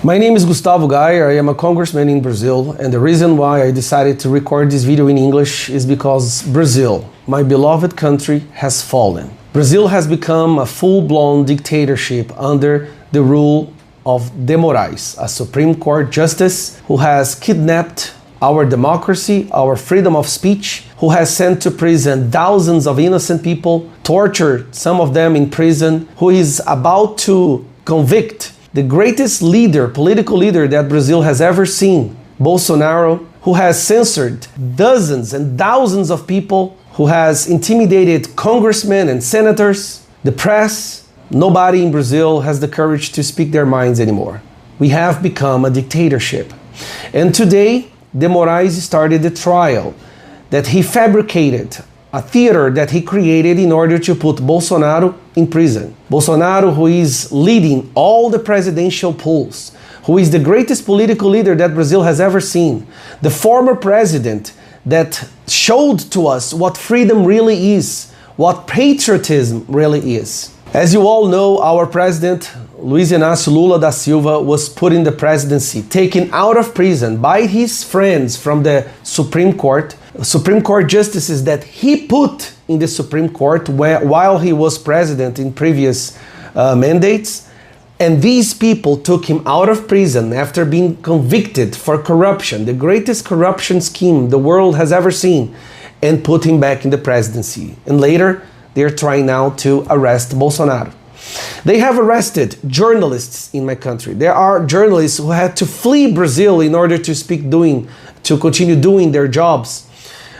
My name is Gustavo Gaia. I am a congressman in Brazil, and the reason why I decided to record this video in English is because Brazil, my beloved country, has fallen. Brazil has become a full-blown dictatorship under the rule of De Moraes, a Supreme Court justice who has kidnapped our democracy, our freedom of speech, who has sent to prison thousands of innocent people, tortured some of them in prison, who is about to convict the greatest leader, political leader that Brazil has ever seen, Bolsonaro, who has censored dozens and thousands of people, who has intimidated congressmen and senators, the press. Nobody in Brazil has the courage to speak their minds anymore. We have become a dictatorship. And today, De Moraes started the trial that he fabricated, a theater that he created in order to put Bolsonaro in prison. Bolsonaro, who is leading all the presidential polls, who is the greatest political leader that Brazil has ever seen, the former president that showed to us what freedom really is, what patriotism really is. As you all know, our president, Luiz Inácio Lula da Silva, was put in the presidency, taken out of prison by his friends from the Supreme Court justices that he put in the Supreme Court while he was president in previous mandates. And these people took him out of prison after being convicted for corruption, the greatest corruption scheme the world has ever seen, and put him back in the presidency. And later, they're trying now to arrest Bolsonaro. They have arrested journalists in my country. There are journalists who had to flee Brazil in order to continue doing their jobs.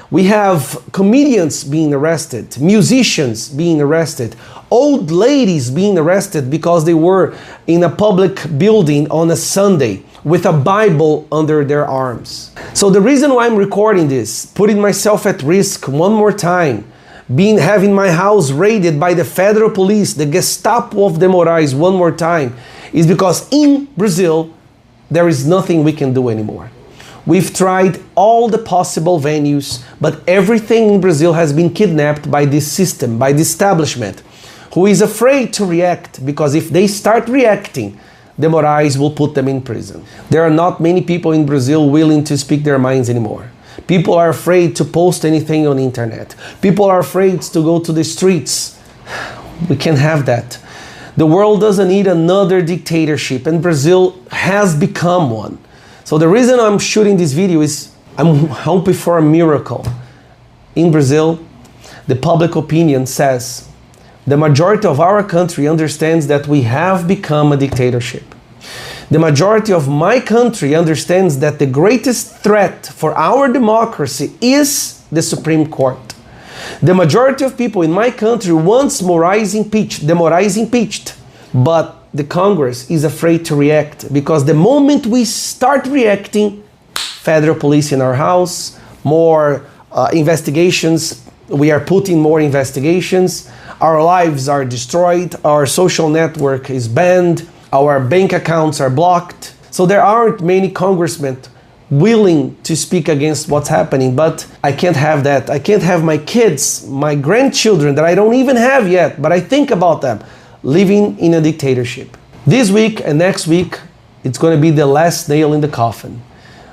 We have comedians being arrested, musicians being arrested, old ladies being arrested because they were in a public building on a Sunday with a Bible under their arms. So the reason why I'm recording this, putting myself at risk one more time, having my house raided by the federal police, the Gestapo of De Moraes one more time, is because in Brazil, there is nothing we can do anymore. We've tried all the possible venues, but everything in Brazil has been kidnapped by this system, by the establishment, who is afraid to react, because if they start reacting, De Moraes will put them in prison. There are not many people in Brazil willing to speak their minds anymore. People are afraid to post anything on the internet. People are afraid to go to the streets. We can't have that. The world doesn't need another dictatorship, and Brazil has become one. So the reason I'm shooting this video is I'm hoping for a miracle. In Brazil, the public opinion says the majority of our country understands that we have become a dictatorship. The majority of my country understands that the greatest threat for our democracy is the Supreme Court. The majority of people in my country wants De Moraes impeached, but the Congress is afraid to react, because the moment we start reacting, federal police in our house, more investigations, we are putting more investigations, our lives are destroyed, our social network is banned, our bank accounts are blocked. So there aren't many congressmen willing to speak against what's happening, but I can't have that. I can't have my kids, my grandchildren that I don't even have yet, but I think about them, living in a dictatorship. This week and next week, it's going to be the last nail in the coffin.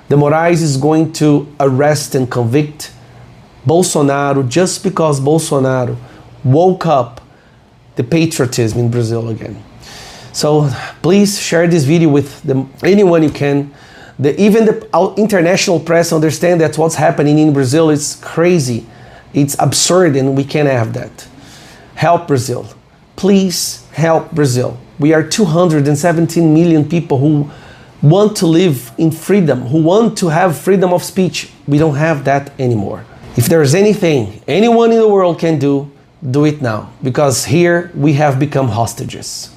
De Moraes is going to arrest and convict Bolsonaro just because Bolsonaro woke up the patriotism in Brazil again. So please share this video with anyone you can. Even the international press understand that what's happening in Brazil is crazy. It's absurd, and we can't have that. Help Brazil. Please help Brazil. We are 217 million people who want to live in freedom, who want to have freedom of speech. We don't have that anymore. If there's anything anyone in the world can do, do it now, because here we have become hostages.